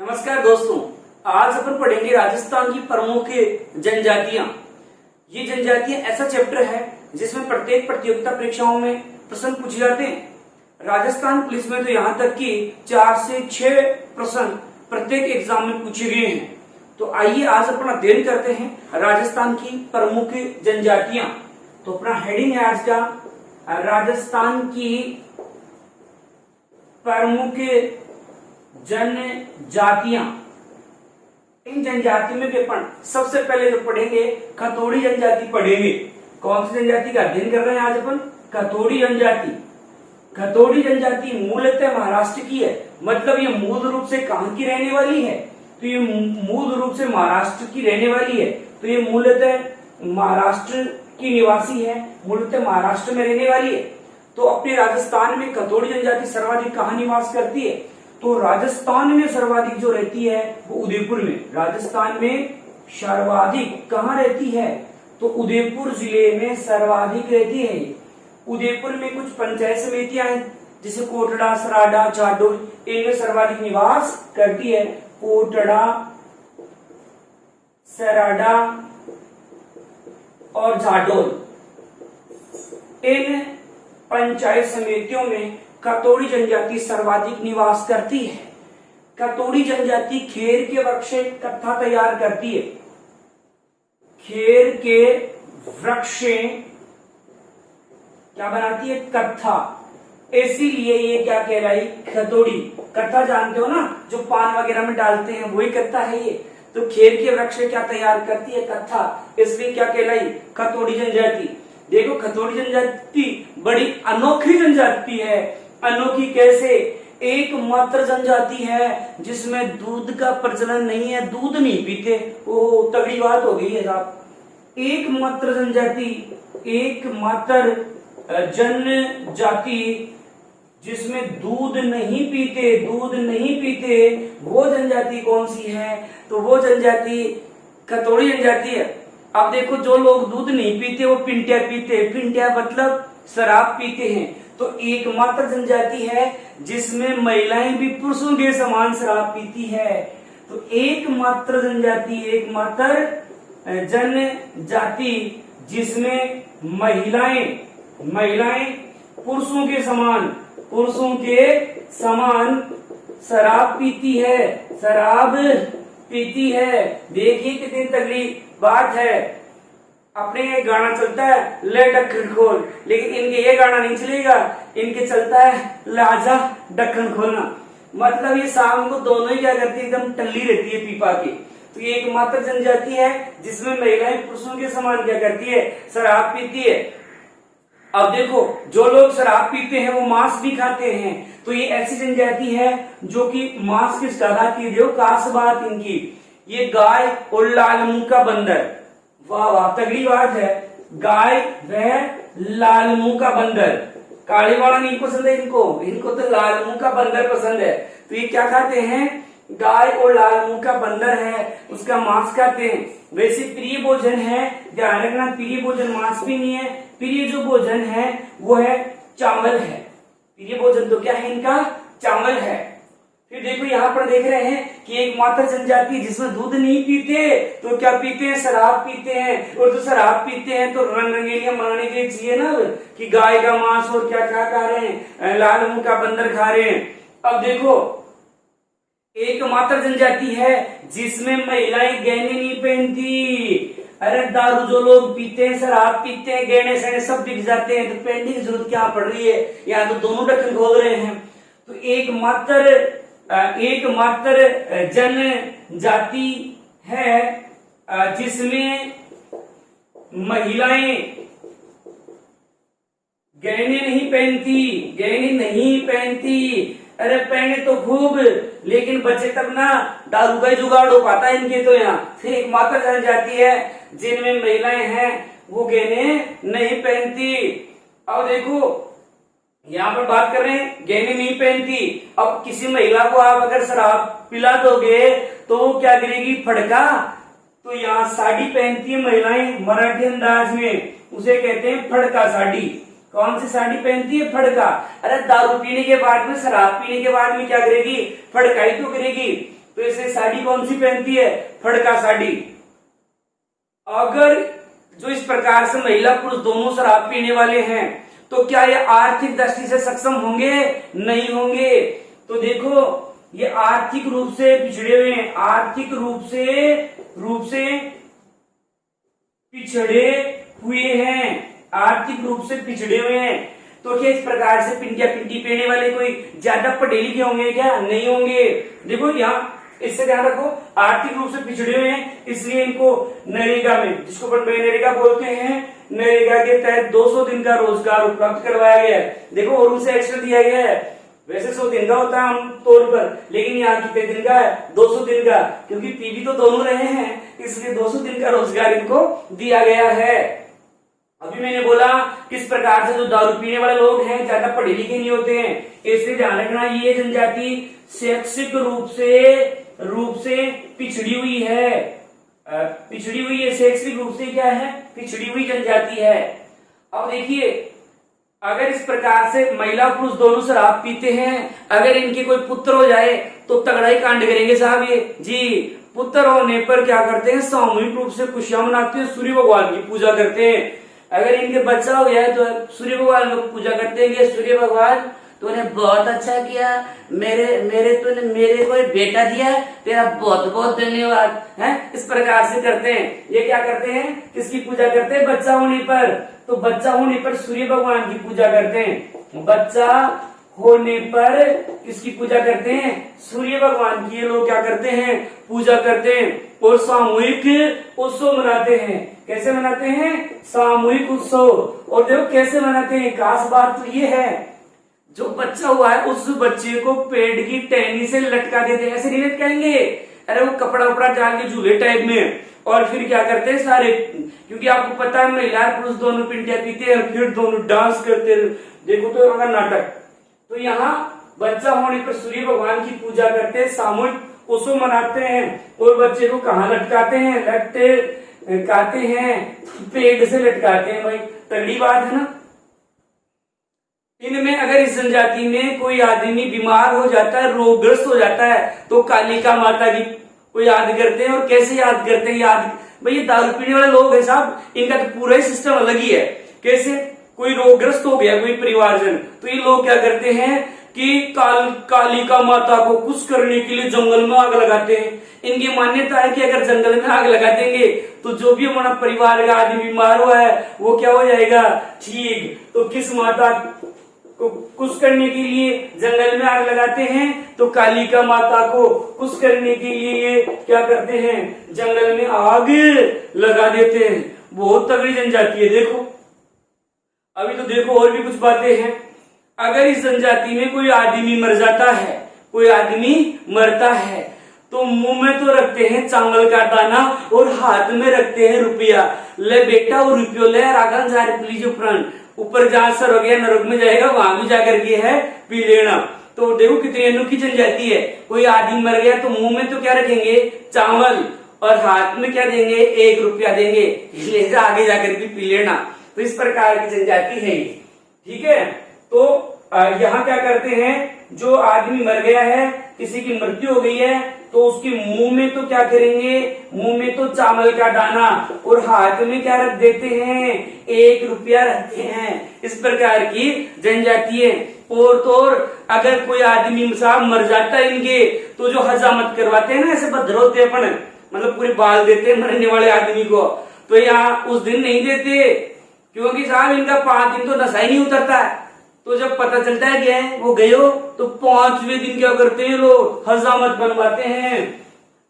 नमस्कार दोस्तों, आज अपन पढ़ेंगे राजस्थान की प्रमुख जनजातियां। ये जनजातियां ऐसा चैप्टर है जिसमें प्रत्येक प्रतियोगिता परीक्षाओं में प्रश्न पूछे जाते हैं। राजस्थान पुलिस में तो यहाँ तक कि 4 से 6 प्रश्न प्रत्येक एग्जाम में पूछे गए हैं। तो आइए आज अपना अध्ययन करते हैं राजस्थान की प्रमुख जनजातियां। तो अपना हेडिंग है आज का राजस्थान की प्रमुख जनजातियां। इन जनजाति में अपन सबसे पहले जो पढ़ेंगे खतोड़ी जनजाति पढ़ेंगे। कौन सी जनजाति का अध्ययन कर रहे हैं आज अपन? खतोड़ी जनजाति। खतोड़ी जनजाति मूलतः महाराष्ट्र की है। मतलब ये मूल रूप से कहां की रहने वाली है? तो ये मूल रूप से महाराष्ट्र की रहने वाली है। तो ये मूलतः महाराष्ट्र की निवासी है, मूलतः महाराष्ट्र में रहने वाली है। तो अपने राजस्थान में खतोड़ी जनजाति सर्वाधिक कहां निवास करती है? तो राजस्थान में सर्वाधिक जो रहती है वो उदयपुर में। राजस्थान में सर्वाधिक कहाँ रहती है? तो उदयपुर जिले में सर्वाधिक रहती है। उदयपुर में कुछ पंचायत समितियां हैं जैसे कोटड़ा, सराडा, जाडोल, इनमें सर्वाधिक निवास करती है। कोटड़ा, सराडा और जाडोल, इन पंचायत समितियों में खतोड़ी जनजाति सर्वाधिक निवास करती है। खतोड़ी जनजाति खेर के वृक्ष से कत्था तैयार करती है। खेर के वृक्ष से क्या बनाती है? कत्था। इसीलिए ये क्या कहलाई? खतोड़ी। कत्था जानते हो ना, जो पान वगैरह में डालते हैं वही कत्था है ये। तो खेर के वृक्ष से क्या तैयार करती है? कत्था। इसलिए क्या कहलाई? खतोड़ी जनजाति। देखो, खतोड़ी जनजाति बड़ी अनोखी जनजाति है। अनोखी कैसे? एकमात्र जनजाति है जिसमें दूध का प्रचलन नहीं है, दूध नहीं पीते। ओ तगड़ी बात हो गई है साहब। एकमात्र जनजाति, एकमात्र जनजाति जिसमें दूध नहीं पीते, दूध नहीं पीते, वो जनजाति कौन सी है? तो वो जनजाति खतोड़ी जनजाति है। अब देखो, जो लोग दूध नहीं पीते वो पिंटिया पीते। पिंटिया मतलब शराब पीते हैं। तो एकमात्र जनजाति है जिसमें महिलाएं भी पुरुषों के समान शराब पीती है। तो एकमात्र जनजाति, एकमात्र जनजाति जिसमें महिलाएं पुरुषों के समान शराब पीती है, शराब पीती है। देखिए कितनी तगड़ी बात है। अपने ये गाना चलता है ले ढक्कन खोल, लेकिन इनके ये गाना नहीं चलेगा। इनके चलता है लाजा ढक्कन खोलना। मतलब ये शाम को दोनों ही क्या करती है? एकदम टल्ली रहती है पीपा के। तो ये एकमात्र जनजाति है जिसमें महिलाएं पुरुषों के समान क्या करती है? शराब पीती है। अब देखो, जो लोग शराब पीते हैं वो मांस भी खाते हैं। तो ये ऐसी जनजाति है जो कि मांस किस खाती है? खास बात इनकी, ये गाय और लाल मुंह का बंदर। वाह वाह, तगड़ी बात है। गाय व लाल मुंह का बंदर। काले वाला नहीं पसंद है इनको तो लाल मुंह का बंदर पसंद है। तो ये क्या खाते हैं? गाय और लाल मुंह का बंदर है, उसका मांस खाते हैं। वैसे प्रिय भोजन है, ध्यान रखना, प्रिय भोजन मांस भी नहीं है। प्रिय जो भोजन है वो है चावल है। प्रिय भोजन तो क्या है इनका? चावल है। फिर देखो, यहाँ पर देख रहे हैं कि एकमात्र जनजाति जिसमें दूध नहीं पीते तो क्या पीते हैं? शराब पीते हैं। और तो शराब पीते हैं तो रंग रंगेलियां मनाने के लिए चाहिए ना कि गाय का मांस और क्या क्या खा रहे हैं? लाल मुंह का बंदर खा रहे हैं। अब देखो, एकमात्र जनजाति है जिसमें महिलाएं गहने नहीं पहनती। अरे दारू जो लोग पीते हैं, शराब पीते हैं, गहने सहने सब बिक जाते हैं, तो पहनने की जरूरत क्या पड़ रही है? यहाँ तो दोनों ढक्कन खोल रहे हैं। तो एकमात्र जनजाति है जिसमें महिलाएं गहने नहीं पहनती। अरे पहने तो खूब, लेकिन बचे तब ना, दारू का जुगाड़ हो पाता है इनके। तो यहाँ एकमात्र जनजाति है जिनमें महिलाएं हैं वो गहने नहीं पहनती। अब देखो, यहाँ पर बात कर रहे हैं गहने नहीं पहनती। अब किसी महिला को आप अगर शराब पिला दोगे तो वो क्या करेगी? फड़का। तो यहाँ साड़ी पहनती है महिलाएं मराठी अंदाज में, उसे कहते हैं फड़का साड़ी। कौन सी साड़ी पहनती है? फड़का। अरे दारू पीने के बाद में, शराब पीने के बाद में क्या करेगी? फड़काई तो करेगी। तो इसे साड़ी कौन सी पहनती है? फड़का साड़ी। अगर जो इस प्रकार से महिला पुरुष दोनों शराब पीने वाले हैं तो क्या ये आर्थिक दृष्टि से सक्षम होंगे? नहीं होंगे। तो देखो ये आर्थिक रूप से पिछड़े हुए हैं, आर्थिक रूप से पिछड़े हुए हैं, आर्थिक रूप से पिछड़े हुए हैं। तो क्या इस प्रकार से पिंडिया पिंडी पीने वाले कोई ज्यादा पढ़े लिखे होंगे क्या? नहीं होंगे। देखो यहाँ इससे ध्यान रखो, आर्थिक रूप से पिछड़े हुए हैं इसलिए इनको नरेगा में, जिसको अपन नरेगा बोलते हैं, नरेगा के तहत 200 दिन का रोजगार उपलब्ध करवाया गया है। देखो और उनसे एक्स्ट्रा दिया गया है, वैसे 100 दिन का होता है आम तौर पर, लेकिन यहाँ कितने दिन का है? 200 दिन का, क्योंकि पी भी तो दोनों रहे हैं इसलिए 200 दिन का रोजगार इनको दिया गया है। अभी मैंने बोला किस प्रकार से जो दारू पीने वाले लोग हैं ज्यादा पढ़े लिखे नहीं होते हैं, इसलिए ध्यान रखना ये जनजाति शैक्षिक रूप से पिछड़ी हुई है, पिछड़ी हुई है, शैक्षिक रूप से क्या है? पिछड़ी हुई जनजाति है। अब देखिए अगर इस प्रकार से महिला पुरुष दोनों शराब पीते हैं, अगर इनके कोई पुत्र हो जाए तो तगड़ा ही कांड करेंगे साहब ये जी। पुत्र होने पर क्या करते हैं? सामूहिक रूप से खुशियां मनाते हैं, सूर्य भगवान की पूजा करते हैं। अगर इनके बच्चा हो गया है तो सूर्य भगवान की पूजा करते हैं, सूर्य भगवान तूने बहुत अच्छा किया, तूने मेरे को बेटा दिया, तेरा बहुत बहुत धन्यवाद है, इस प्रकार से करते हैं। ये क्या करते हैं? किसकी पूजा करते हैं? बच्चा होने पर। तो बच्चा होने पर सूर्य भगवान की पूजा करते हैं, बच्चा होने पर किसकी पूजा करते हैं? सूर्य भगवान की ये लोग क्या करते हैं? पूजा करते हैं और सामूहिक उत्सव मनाते हैं। कैसे मनाते हैं? सामूहिक उत्सव। और देखो कैसे मनाते हैं, खास बात तो ये है जो बच्चा हुआ है उस बच्चे को पेड़ की टहनी से लटका देते हैं। ऐसे नहीं लटकाएंगे, अरे वो कपड़ा उपड़ा डाल के झूले टाइप में, और फिर क्या करते हैं सारे, क्योंकि आपको पता है महिला पुरुष दोनों पिंडिया पीते हैं, फिर दोनों डांस करते हैं। देखो तो अगर नाटक, तो यहाँ बच्चा होने पर सूर्य भगवान की पूजा करते हैं, सामूहिक उत्सव मनाते हैं और बच्चे को कहाँ लटकाते हैं? लटकाते हैं, पेड़ से लटकाते हैं। भाई तगड़ी बात है ना। इनमें अगर इस जनजाति में कोई आदमी बीमार हो जाता है, रोगग्रस्त हो जाता है, तो कालिका माता की को याद करते हैं। और कैसे याद करते हैं? भाई ये दारू पीने वाले लोग है साहब, इनका तो पूरा ही सिस्टम अलग ही है। कैसे? कोई रोगग्रस्त हो गया कोई परिवारजन, तो ये लोग क्या करते हैं कि कालिका माता को खुश करने के लिए जंगल में आग लगाते हैं। इनकी मान्यता है कि अगर जंगल में आग लगा देंगे तो जो भी हमारा परिवार का आदमी बीमार हुआ है वो क्या हो जाएगा? ठीक। तो किस माता को खुश करने के लिए जंगल में आग लगाते हैं? तो कालिका माता को खुश करने के लिए क्या करते हैं? जंगल में आग लगा देते हैं। बहुत तगड़ी जनजाति है। देखो अभी तो देखो और भी कुछ बातें हैं। अगर इस जनजाति में कोई आदमी मर जाता है, कोई आदमी मरता है, तो मुंह में तो रखते हैं चावल का दाना और हाथ में रखते हैं रुपया। ले बेटा वो रुपयो ले, रागन जा लीजिए प्राण, ऊपर जहां सर हो गया नरक में जाएगा, वहां भी जाकर के है पी लेना। तो देखो कितनी अनोखी जनजाति है। कोई आदमी मर गया तो मुंह में तो क्या रखेंगे? चावल, और हाथ में क्या देंगे? 1 रुपया देंगे, ले जा आगे जाकर के पी लेना। तो इस प्रकार की जनजाति है ये। ठीक है। तो यहाँ क्या करते हैं? जो आदमी मर गया है, किसी की मृत्यु हो गई है, तो उसके मुंह में तो क्या करेंगे? मुंह में तो चावल का दाना और हाथ में क्या रख देते हैं? 1 रुपया रखते हैं। इस प्रकार की जनजाति है। और तो और अगर कोई आदमी साहब मर जाता है इनके, तो जो हजामत करवाते हैं ना, ऐसे भद्र होते हैं अपन, मतलब पूरे बाल देते हैं मरने वाले आदमी को, तो यहाँ उस दिन नहीं देते, क्योंकि साहब इनका 5 दिन तो नशा ही नहीं उतरता है। तो जब पता चलता है क्या है वो गयो, तो 5वें दिन क्या करते हैं लोग? हजामत बनवाते हैं।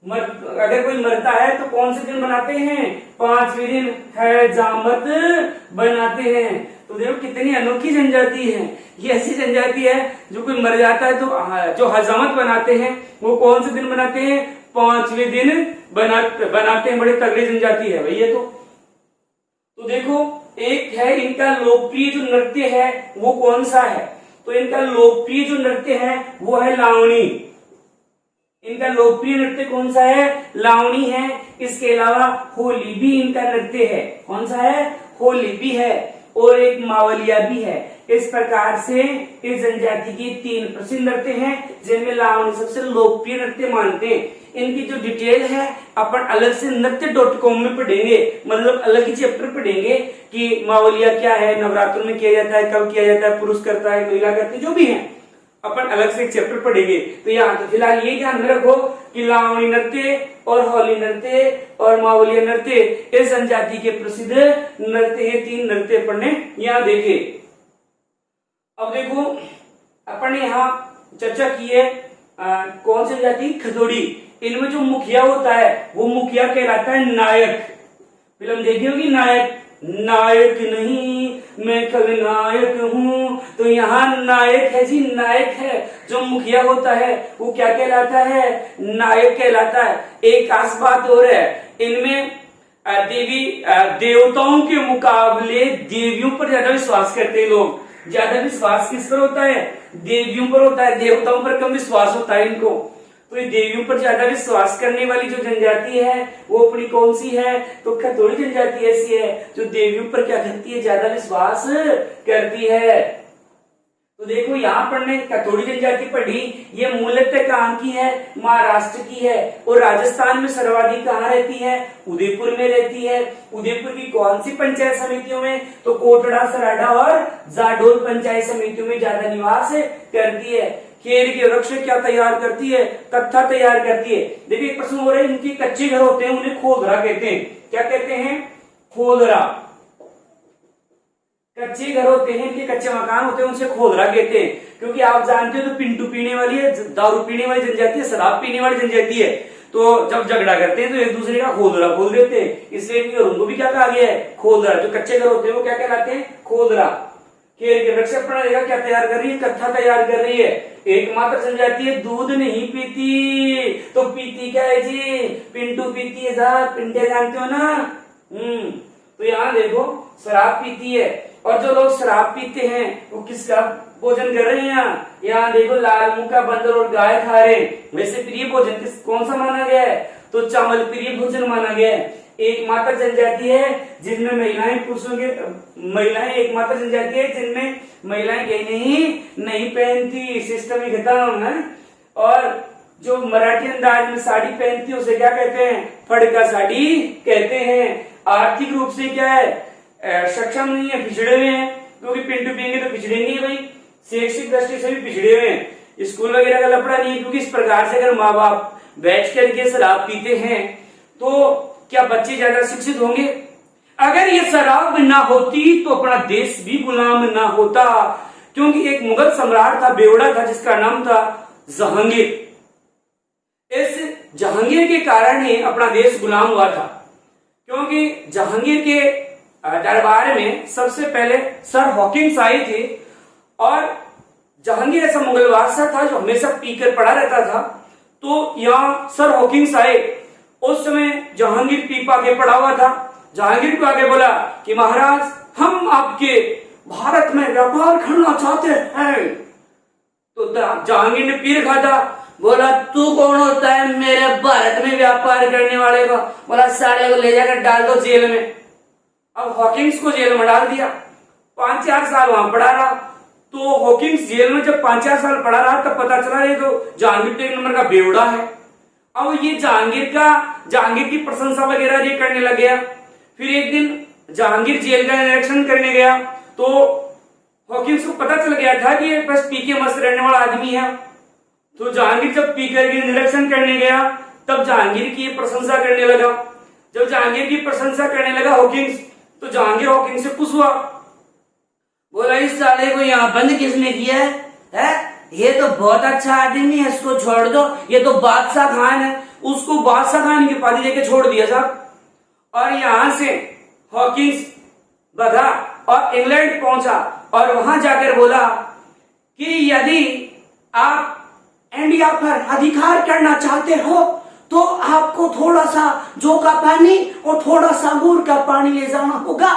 अगर कोई मरता है तो कौन से दिन बनाते हैं? 5वें दिन हजामत बनाते हैं। तो देखो कितनी अनोखी जनजाति है ये। ऐसी जनजाति है जो कोई मर जाता है तो जो हजामत बनाते हैं वो कौन से दिन बनाते हैं? 5वें दिन बनाते हैं। बड़े तगड़ी जनजाति है भाई ये। तो देखो एक है इनका लोकप्रिय जो नृत्य है वो कौन सा है? तो इनका लोकप्रिय जो नृत्य है वो है लावणी। इनका लोकप्रिय नृत्य कौन सा है? लावणी है। इसके अलावा होली भी इनका नृत्य है। कौन सा है? होली भी है और एक मावलिया भी है। इस प्रकार से इस जनजाति के 3 प्रसिद्ध नृत्य हैं, जिनमें लावणी सबसे लोकप्रिय नृत्य मानते हैं। इनकी जो डिटेल है अपन अलग से नृत्य.com में पढ़ेंगे, मतलब अलग ही चैप्टर पढ़ेंगे कि मावलिया क्या है, नवरात्रों में किया जाता है, कब किया जाता है, पुरुष करता है, महिला करती है, जो भी है अपन अलग से एक चैप्टर पढ़ेंगे। तो यहाँ तो फिलहाल ये ध्यान में रखो कि लावणी नृत्य और होली नृत्य और मावलिया नृत्य इस जनजाति के प्रसिद्ध नृत्य है। 3 नृत्य अपन ने यहाँ देखे। अब देखो अपन ने यहाँ चर्चा की है कौन सी जाति, खथोड़ी। इनमें जो मुखिया होता है वो मुखिया कहलाता है नायक। फिल्म देखी होगी नायक, नायक नहीं मैं खलनायक हूँ, तो यहाँ नायक है जी, नायक है। जो मुखिया होता है वो क्या कहलाता है, नायक कहलाता है। एक खास बात और है, इनमें देवी देवताओं के मुकाबले देवियों पर ज्यादा विश्वास करते हैं लोग। ज्यादा विश्वास किस पर होता है, देवियों पर होता है, देवताओं पर कम विश्वास होता है इनको। तो ये देवियों पर ज्यादा विश्वास करने वाली जो जनजाति है वो अपनी कौन सी है, तो खथोड़ी जनजाति ऐसी है जो देवियों पर क्या करती है, ज्यादा विश्वास करती है। तो देखो यहाँ पर ने खथोड़ी जनजाति पढ़ी, ये मूलतः कहाँ की है, महाराष्ट्र की है। और राजस्थान में सर्वाधिक कहाँ रहती है, उदयपुर में रहती है। उदयपुर की कौन सी पंचायत समितियों में, तो कोटड़ा, सराडा और जाडोल पंचायत समितियों में ज्यादा निवास करती है। केर के वृक्ष क्या तैयार करती है, कत्था तैयार करती है। देखिए एक प्रश्न हो रहा है, इनके कच्चे घर होते हैं उन्हें खोदरा कहते हैं। क्या कहते हैं, खोदरा। कच्चे घर होते हैं, इनके कच्चे मकान होते हैं, उनसे खोदरा कहते हैं। क्योंकि आप जानते हो तो पिंटू पीने वाली है, दारू पीने वाली जनजाति है, शराब पीने वाली जनजाति है। तो जब झगड़ा करते हैं तो एक दूसरे का खोदरा खोल देते हैं, इसलिए उनको भी क्या कहा गया है, खोदरा। जो कच्चे घर होते हैं वो क्या कहलाते हैं, खोदरा। केर के वृक्ष अपना देखा क्या तैयार कर रही है, कत्था तैयार कर रही है। एकमात्र जनजाति है दूध नहीं पीती, तो पीती क्या है जी, पिंटू पीती है साहब, पिंटे जानते हो ना। तो यहाँ देखो शराब पीती है। और जो लोग शराब पीते हैं वो किसका भोजन कर रहे हैं, यहाँ देखो लाल मुंह का बंदर और गाय खा रहे हैं। वैसे प्रिय भोजन कौन सा माना गया है, तो चावल प्रिय भोजन माना गया है। एकमात्र जनजाति है जिनमें महिलाएं पुरुषों के, महिलाएं एकमात्र जनजाति है जिनमें महिलाएं गहने नहीं पहनती, सिस्टम ही खत्म है। और जो मराठी अंदाज में साड़ी पहनती है उसे क्या कहते हैं, फड़का साड़ी कहते हैं। आर्थिक रूप से क्या है, सक्षम नहीं है, पिछड़े हुए हैं, क्योंकि पिंटू पियेंगे तो पिछड़ेंगे भाई। शैक्षिक दृष्टि से भी पिछड़े हुए हैं, स्कूल वगैरह का लफड़ा नहीं है। क्योंकि इस प्रकार से अगर माँ बाप बैठ करके शराब पीते हैं तो क्या बच्चे ज्यादा शिक्षित होंगे। अगर ये शराब ना होती तो अपना देश भी गुलाम ना होता। क्योंकि एक मुगल सम्राट था, बेवड़ा था, जिसका नाम था जहांगीर। इस जहांगीर के कारण ही अपना देश गुलाम हुआ था। क्योंकि जहांगीर के दरबार में सबसे पहले सर हॉकिंस आए थे। और जहांगीर ऐसा मुगल बादशाह था जो हमेशा पीकर पड़ा रहता था। तो यहाँ सर हॉकिंस आए, उस समय जहांगीर पी पा के पड़ा हुआ था। जहांगीर को आगे बोला कि महाराज हम आपके भारत में व्यापार करना चाहते हैं। तो जहांगीर ने पी रखा था, बोला तू कौन होता है मेरे भारत में व्यापार करने वाले का। बोला साले को ले जाकर डाल दो जेल में। अब हॉकिंस को जेल में डाल दिया, 5-4 साल वहां पड़ा रहा। तो हॉकिंस जेल में जब 5-4 साल पड़ा रहा तब पता चला ये तो जहांगीर तो एक नंबर का बेवड़ा है। अब ये जहांगीर की प्रशंसा वगैरह ये करने लग गया। फिर एक दिन जहांगीर जेल का निरीक्षण करने गया तो हॉकिंस को पता चल गया था कि ये बस पी के मस्त रहने वाला आदमी है। तो जहांगीर जब पी करके निरीक्षण करने गया तब जहांगीर की प्रशंसा करने लगा। जब जहांगीर की प्रशंसा करने लगा हॉकिंस, तो जहांगीर हॉकिंस से पूछा, बोला इस साले को यहाँ बंद किसने किया है? ये तो बहुत अच्छा आदमी है, इसको छोड़ दो, ये तो बादशाह खान है। उसको बादशाह खान की उपाधि देके छोड़ दिया साहब। और यहां से हॉकिंस बधा और इंग्लैंड पहुंचा और वहां जाकर बोला कि यदि आप इंडिया पर अधिकार करना चाहते हो तो आपको थोड़ा सा जौ का पानी और थोड़ा सा अंगूर का पानी ले जाना होगा।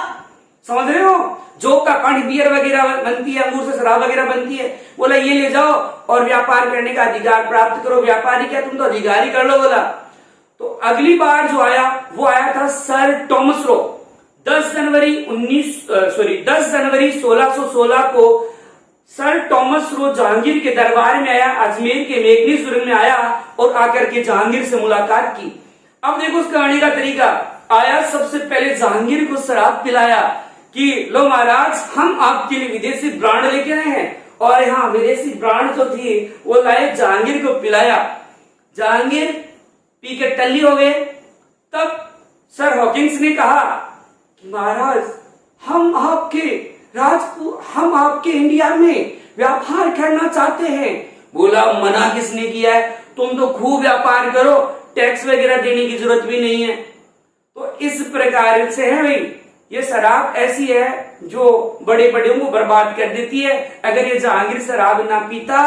समझ रहे हो, जौ का पानी बियर वगैरह बनती है, अंगूर से शराब वगैरह बनती है। बोला ये ले जाओ और व्यापार करने का अधिकार प्राप्त करो। व्यापारी क्या, तुम तो अधिकारी कर लो। बोला तो अगली बार जो आया वो आया था सर टॉमस रो। 10 जनवरी 1616 को सर टॉमस रो जहांगीर के दरबार में आया, अजमेर के मेघनी सुरंग में आया और आकर के जहांगीर से मुलाकात की। अब देखो उस कहानी का तरीका। आया, सबसे पहले जहांगीर को शराब पिलाया कि लो महाराज, हम आपके लिए विदेशी ब्रांड लेके आए हैं, और यहाँ विदेशी ब्रांड जो थी वो लाए, जहांगीर को पिलाया। जहांगीर पी के टल्ली हो गए। तब सर हॉकिंस ने कहा कि महाराज, हम आपके इंडिया में व्यापार करना चाहते हैं। बोला, मना किसने किया है, तुम तो खूब व्यापार करो, टैक्स वगैरह देने की जरूरत भी नहीं है। तो इस प्रकार से है भाई, ये शराब ऐसी है जो बड़े बड़ों को बर्बाद कर देती है। अगर ये जहांगीर शराब ना पीता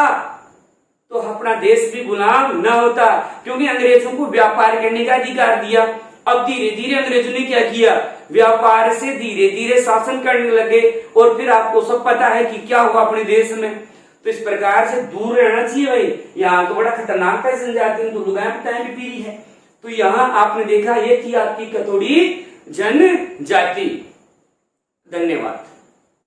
तो अपना देश भी गुलाम ना होता, क्योंकि अंग्रेजों को व्यापार करने का अधिकार दिया। अब धीरे धीरे अंग्रेजों ने क्या किया, व्यापार से धीरे धीरे शासन करने लगे, और फिर आपको सब पता है कि क्या हुआ अपने देश में। तो इस प्रकार से दूर रहना चाहिए भाई। यहाँ तो बड़ा खतरनाक है जनजाति, तो लुगाएं पिटाएं भी पी रही है। तो यहाँ आपने देखा, ये थी आपकी कथोड़ी जनजाति। धन्यवाद।